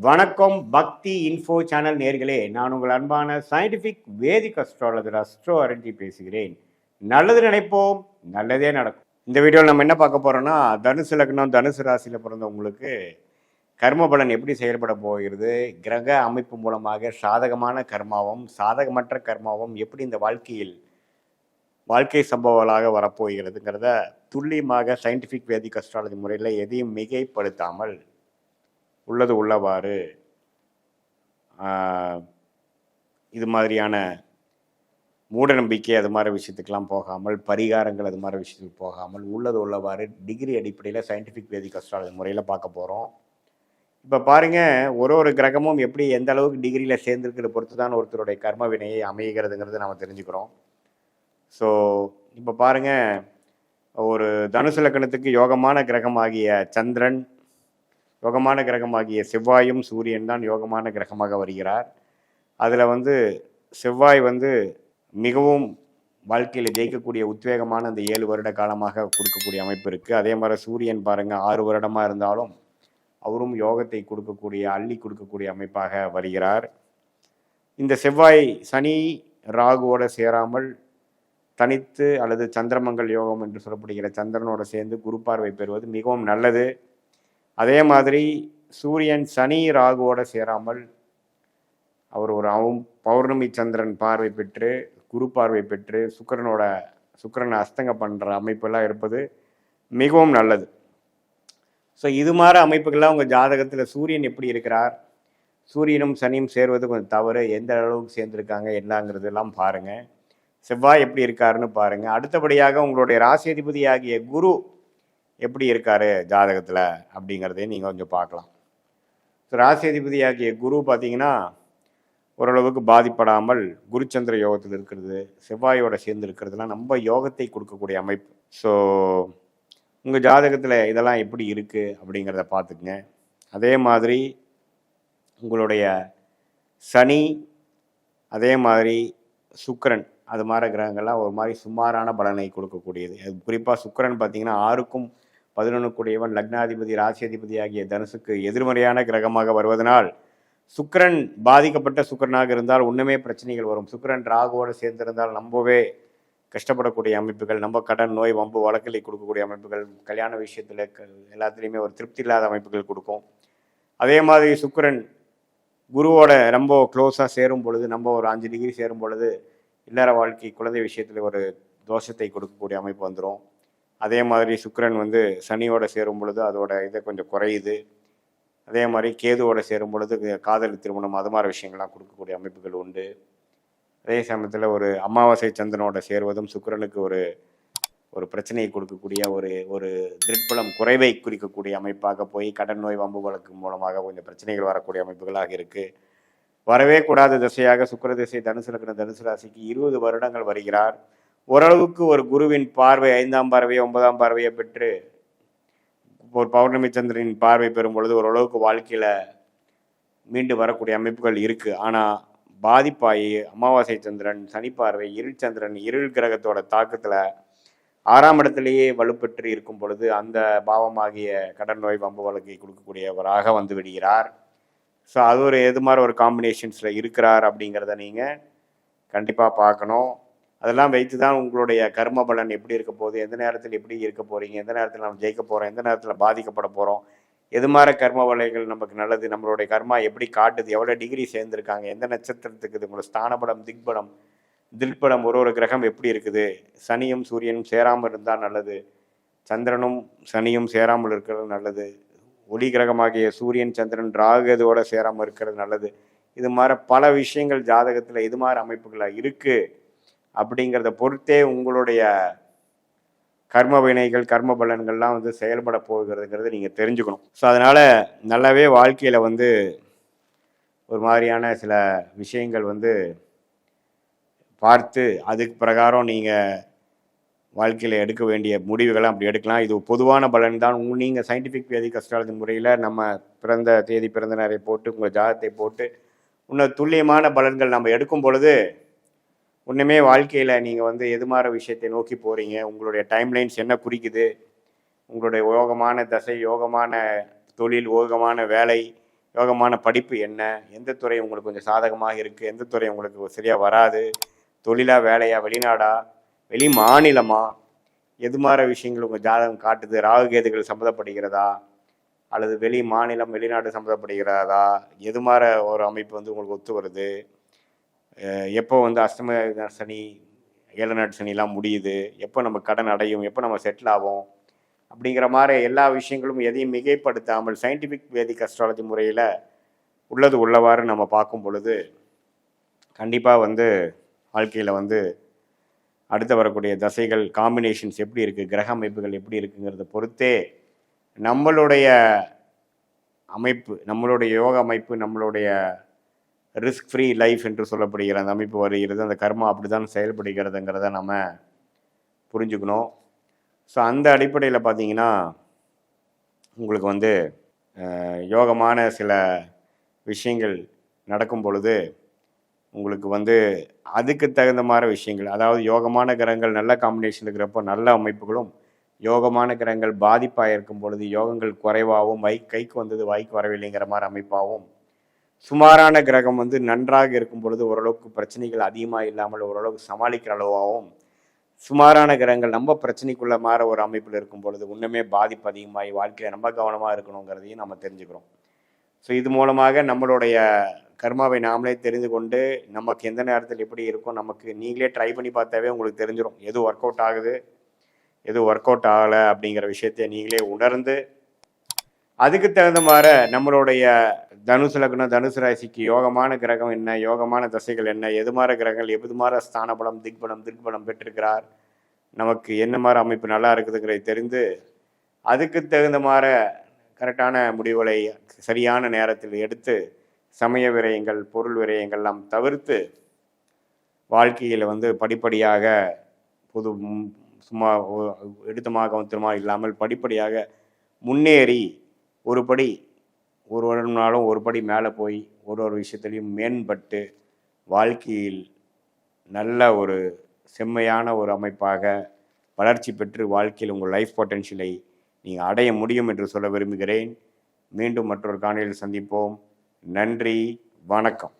வணக்கம் பக்தி info channel நேர்களே, நான் உங்கள் அன்பான சயின்டிஃபிக் வேதிக் அஸ்ட்ராலஜர் அஸ்ட்ரோ அரண்ஜி பேசுகிறேன். நல்லது நினைப்போம், நல்லதே நடக்கும். இந்த வீடியோவில் நம்ம என்ன பார்க்க போறோம்னா, தனுசு லக்னம் தனுசு ராசியில் பிறந்தவங்களுக்கு கர்ம பலன் எப்படி செயல்பட போகிறது, கிரக அமைப்பு மூலமாக சாதகமான கர்மாவும் சாதகமற்ற கர்மாவும் எப்படி இந்த வாழ்க்கை சம்பவங்களாக வரப்போகிறதுங்கிறத துல்லியமாக சயின்டிஃபிக் வேதிக் அஸ்ட்ராலஜி முறையில் எதையும் மிகைப்படுத்தாமல் உள்ளது உள்ளவாறு இது மாதிரியான மூட நம்பிக்கை அது மாதிரி விஷயத்துக்கெல்லாம் போகாமல், பரிகாரங்கள் அது மாதிரி விஷயத்துக்கு போகாமல், உள்ளது உள்ளவாறு டிகிரி அடிப்படையில் சயின்டிஃபிக் வேதிக் அஸ்ட்ராலஜி முறையில் பார்க்க போகிறோம். இப்போ பாருங்கள், ஒரு கிரகமும் எப்படி எந்த அளவுக்கு டிகிரியில் சேர்ந்துருக்கிறத பொறுத்து தான் ஒருத்தருடைய கர்ம வினையை அமைகிறதுங்கிறத நம்ம தெரிஞ்சுக்கிறோம். ஸோ இப்போ பாருங்கள், ஒரு தனுசு லக்கணத்துக்கு யோகமான கிரகமாகிய சந்திரன், யோகமான கிரகமாகிய செவ்வாயும் சூரியன் தான் யோகமான கிரகமாக வருகிறார். அதில் செவ்வாய் மிகவும் வாழ்க்கையில் ஜெயிக்கக்கூடிய உத்வேகமான அந்த 7 வருட காலமாக கொடுக்கக்கூடிய அமைப்பு இருக்குது. அதே மாதிரி சூரியன் பாருங்கள், 6 வருடமாக இருந்தாலும் அவரும் யோகத்தை கொடுக்கக்கூடிய, அள்ளி கொடுக்கக்கூடிய அமைப்பாக வருகிறார். இந்த செவ்வாய் சனி ராகுவோடு சேராமல் தனித்து அல்லது சந்திரமங்கல் யோகம் என்று சொல்லப்படுகிற சந்திரனோடு சேர்ந்து குரு பார்வை பெறுவது மிகவும் நல்லது. அதே மாதிரி சூரியன் சனி ராகுவோடு சேராமல் அவர் ஒரு பௌர்ணமி சந்திரன் பார்வை பெற்று, குரு பார்வை பெற்று, சுக்கிரனை அஸ்தங்க பண்ணுற அமைப்பெல்லாம் இருப்பது மிகவும் நல்லது. ஸோ இது மாதிரி அமைப்புகள்லாம் உங்கள் ஜாதகத்தில் சூரியன் எப்படி இருக்கிறார், சூரியனும் சனியும் சேர்வது கொஞ்சம் தவறு, எந்த அளவுக்கு சேர்ந்துருக்காங்க எல்லாங்கிறதெல்லாம் பாருங்கள். செவ்வாய் எப்படி இருக்காருன்னு பாருங்கள். அடுத்தபடியாக உங்களுடைய ராசி அதிபதி ஆகிய குரு எப்படி இருக்காரு ஜாதகத்தில் அப்படிங்கிறதையும் நீங்கள் கொஞ்சம் பார்க்கலாம். ஸோ ராசி அதிபதி ஆகிய குரு பார்த்தீங்கன்னா ஓரளவுக்கு பாதிப்படாமல் குருச்சந்திர யோகத்தில் இருக்கிறது, செவ்வாயோட சேர்ந்து இருக்கிறதுலாம் நம்ம யோகத்தை கொடுக்கக்கூடிய அமைப்பு. ஸோ உங்கள் ஜாதகத்தில் இதெல்லாம் எப்படி இருக்குது அப்படிங்கிறத பார்த்துக்குங்க. அதே மாதிரி உங்களுடைய சனி, அதே மாதிரி சுக்கிரன், அது மாதிரி கிரகங்கள்லாம் ஒரு மாதிரி சுமாரான பலனை கொடுக்கக்கூடியது. குறிப்பாக சுக்கிரன் பார்த்தீங்கன்னா 6க்கும் 11 கூடியவன், லக்னாதிபதி ராசி அதிபதி ஆகிய தனுசுக்கு எதிர்மறையான கிரகமாக வருவதனால் சுக்கிரன் பாதிக்கப்பட்ட சுக்கிரனாக இருந்தால் ஒன்றுமே பிரச்சனைகள் வரும். சுக்கிரன் ராகுவோடு சேர்ந்திருந்தால் ரொம்பவே கஷ்டப்படக்கூடிய அமைப்புகள், நம்ம கடன் நோய் வம்பு வழக்கில் கொடுக்கக்கூடிய அமைப்புகள், கல்யாண விஷயத்தில் எல்லாத்துலேயுமே ஒரு திருப்தி இல்லாத அமைப்புகள் கொடுக்கும். அதே மாதிரி சுக்கிரன் குருவோட ரொம்ப க்ளோஸாக சேரும் பொழுது, நம்ம ஒரு 5 டிகிரி சேரும் பொழுது இல்லற வாழ்க்கை குழந்தை விஷயத்தில் ஒரு தோஷத்தை கொடுக்கக்கூடிய அமைப்பு வந்துடும். அதே மாதிரி சுக்கிரன் சனியோட சேரும் பொழுது அதோட இதை கொஞ்சம் குறையுது. அதே மாதிரி கேதுவோட சேரும் பொழுது காதல் திருமணம் அது மாதிரி விஷயங்கள்லாம் கொடுக்கக்கூடிய அமைப்புகள் உண்டு. அதே சமயத்தில் ஒரு அமாவாசை சந்திரனோட சேருவதும் சுக்கிரனுக்கு ஒரு பிரச்சனையை கொடுக்கக்கூடிய ஒரு திருட்பலம் குறைவை குறிக்கக்கூடிய அமைப்பாக போய் கடன் நோய் வம்பு வழக்கு மூலமாக கொஞ்சம் பிரச்சனைகள் வரக்கூடிய அமைப்புகளாக இருக்குது. வரவே கூடாத திசையாக சுக்கிர திசை தனுசு லக்ன தனுசு ராசிக்கு 20 வருடங்கள் வருகிறார். ஓரளவுக்கு ஒரு குருவின் பார்வை 5ஆம் பார்வையை 9ஆம் பார்வையை பெற்று ஒரு பௌர்ணமி சந்திரனின் பார்வை பெறும் பொழுது ஓரளவுக்கு வாழ்க்கையில் மீண்டு வரக்கூடிய அமைப்புகள் இருக்குது. ஆனால் பாதிப்பாகி அமாவாசை சந்திரன், சனி பார்வை, இருள் சந்திரன், இருள் கிரகத்தோட தாக்கத்தில் 6ஆம் இடத்திலேயே வலுப்பெற்று இருக்கும் பொழுது அந்த பாவமாகிய கடன் நோய் வம்பு வழக்கை கொடுக்கக்கூடியவராக வந்து விடுகிறார். ஸோ அது எது மாதிரி ஒரு காம்பினேஷன்ஸில் இருக்கிறார் அப்படிங்கிறத நீங்கள் கண்டிப்பாக பார்க்கணும். அதெல்லாம் வைத்து தான் உங்களுடைய கர்ம பலன் எப்படி இருக்க போகுது, எந்த நேரத்தில் எப்படி இருக்க போகிறீங்க, எந்த நேரத்தில் நம்ம ஜெயிக்க போகிறோம், எந்த நேரத்தில் பாதிக்கப்பட போகிறோம், எது மாதிரி கர்ம வலைகள் நமக்கு நல்லது, நம்மளுடைய கர்மா எப்படி காட்டுது, எவ்வளோ டிகிரி சேர்ந்துருக்காங்க, எந்த நட்சத்திரத்துக்கு இது, உங்களோட ஸ்தானபலம், திக்பலம் ஒரு கிரகம் எப்படி இருக்குது, சனியும் சூரியனும் சேராமல் இருந்தால் நல்லது, சந்திரனும் சனியும் சேராமல் இருக்கிறது நல்லது, ஒளி கிரகமாகிய சூரியன் சந்திரன் ராகுவோட சேராமல் இருக்கிறது நல்லது. இது மாதிரி பல விஷயங்கள் ஜாதகத்தில் இது மாதிரி அமைப்புகளாக இருக்குது. அப்படிங்கிறத பொறுத்தே உங்களுடைய கர்ம வினைகள் கர்ம பலன்கள்லாம் செயல்பட போகிறதுங்கிறத நீங்கள் தெரிஞ்சுக்கணும். ஸோ அதனால் நல்லாவே வாழ்க்கையில் ஒரு மாதிரியான சில விஷயங்கள் பார்த்து அதுக்கு பிரகாரம் நீங்கள் வாழ்க்கையில் எடுக்க வேண்டிய முடிவுகளை அப்படி எடுக்கலாம். இது பொதுவான பலன் தான். நீங்கள் சயின்டிஃபிக் வேதிக் அஸ்ட்ராலஜி முறையில் நம்ம பிறந்த தேதி பிறந்த நேரை போட்டு உங்கள் ஜாதகத்தை போட்டு இன்னும் துல்லியமான பலன்கள் நம்ம எடுக்கும் பொழுது ஒன்றுமே வாழ்க்கையில் நீங்கள் எது மாதிரி விஷயத்தை நோக்கி போகிறீங்க, உங்களுடைய டைம்லைன்ஸ் என்ன குறிக்குது, உங்களுடைய யோகமான தசை, யோகமான தொழில், யோகமான வேலை, யோகமான படிப்பு என்ன, எந்த துறை உங்களுக்கு கொஞ்சம் சாதகமாக இருக்குது, எந்த துறை உங்களுக்கு சரியாக வராது, தொழிலா வேலையா, வெளிநாடா, வெளி மாநிலமா, எது மாதிரி விஷயங்கள் உங்கள் ஜாதகம் காட்டுது, ராகுகேதுகள் சம்மந்தப்படுகிறதா, அல்லது வெளி மாநிலம் வெளிநாடு சம்மந்தப்படுகிறதா, எது மாதிரி ஒரு அமைப்பு வந்து உங்களுக்கு ஒத்து வருது, எப்போ வந்து அஷ்டம சனி ஏழநாட்டு சனிலாம் முடியுது, எப்போ நம்ம கடன் அடையும், எப்போ நம்ம செட்டில் ஆகும், அப்படிங்கிற மாதிரி எல்லா விஷயங்களும் எதையும் மிகைப்படுத்தாமல் சயின்டிஃபிக் வேதிக் அஸ்ட்ராலஜி முறையில் உள்ளது உள்ளவாறு நம்ம பார்க்கும் பொழுது கண்டிப்பாக வந்து வாழ்க்கையில் வந்து அடுத்து வரக்கூடிய தசைகள் காம்பினேஷன்ஸ் எப்படி இருக்குது, கிரக அமைப்புகள் எப்படி இருக்குங்கிறத பொறுத்தே நம்மளுடைய அமைப்பு, நம்மளுடைய யோக அமைப்பு, நம்மளுடைய ரிஸ்க் ஃப்ரீ லைஃப் என்று சொல்லப்படுகிற அந்த அமைப்பு வருகிறது. அந்த கர்மா அப்படி தான் செயல்படுகிறதுங்கிறத நம்ம புரிஞ்சுக்கணும். ஸோ அந்த அடிப்படையில் பார்த்தீங்கன்னா உங்களுக்கு வந்து யோகமான சில விஷயங்கள் நடக்கும் பொழுது உங்களுக்கு வந்து அதுக்கு தகுந்த மாதிரி விஷயங்கள், அதாவது யோகமான கிரகங்கள் நல்ல காம்பினேஷன் இருக்கிறப்போ நல்ல அமைப்புகளும், யோகமான கிரகங்கள் பாதிப்பாக இருக்கும் பொழுது யோகங்கள் குறைவாகவும் கைக்கு வந்தது வாய்க்கு வரவில்லைங்கிற மாதிரி அமைப்பாகவும், சுமாரான கிரகம் வந்து நன்றாக இருக்கும் பொழுது ஓரளவுக்கு பிரச்சனைகள் அதிகமாக இல்லாமல் ஓரளவுக்கு சமாளிக்கிற அளவாகவும், சுமாரான கிரகங்கள் நம்ம பிரச்சனைக்குள்ள மாற ஒரு அமைப்பில் இருக்கும் பொழுது இன்னுமே பாதிப்பு அதிகமாகி வாழ்க்கையில் ரொம்ப கவனமாக இருக்கணுங்கிறதையும் நம்ம தெரிஞ்சுக்கிறோம். ஸோ இது மூலமாக நம்மளுடைய கர்மாவை நாமளே தெரிந்து கொண்டு நமக்கு எந்த நேரத்தில் எப்படி இருக்கும், நமக்கு நீங்களே ட்ரை பண்ணி பார்த்தாவே உங்களுக்கு தெரிஞ்சிடும் எது ஒர்க் அவுட் ஆகுது, எது ஒர்க் அவுட் ஆகலை அப்படிங்கிற விஷயத்தை நீங்களே உணர்ந்து அதுக்கு தகுந்த மாதிரி நம்மளுடைய தனுசு லக்னம் தனுசு ராசிக்கு யோகமான கிரகம் என்ன, யோகமான தசைகள் என்ன, எது மாதிரி கிரகங்கள் எது மாதிரி ஸ்தான பலம் திக்பலம் பெற்றிருக்கிறார், நமக்கு என்ன மாதிரி அமைப்பு நல்லா இருக்குதுங்கிறதை தெரிந்து அதுக்கு தகுந்த மாதிரி கரெக்டான முடிவுகளை சரியான நேரத்தில் எடுத்து சமய விரயங்கள் பொருள் விரயங்கள்லாம் தவிர்த்து வாழ்க்கையில் வந்து படிப்படியாக புது சும்மா எடுத்தமாக கவுத்தமாக இல்லாமல் படிப்படியாக முன்னேறி ஒரு படி ஒரு நாளும் ஒரு படி மேலே போய் ஒரு விஷயத்துலையும் மேம்பட்டு வாழ்க்கையில் நல்ல ஒரு செம்மையான ஒரு அமைப்பாக வளர்ச்சி பெற்று வாழ்க்கையில் உங்கள் லைஃப் பொட்டென்ஷியலை நீங்கள் அடைய முடியும் என்று சொல்ல விரும்புகிறேன். மீண்டும் மற்றொரு காணொளியில் சந்திப்போம். நன்றி, வணக்கம்.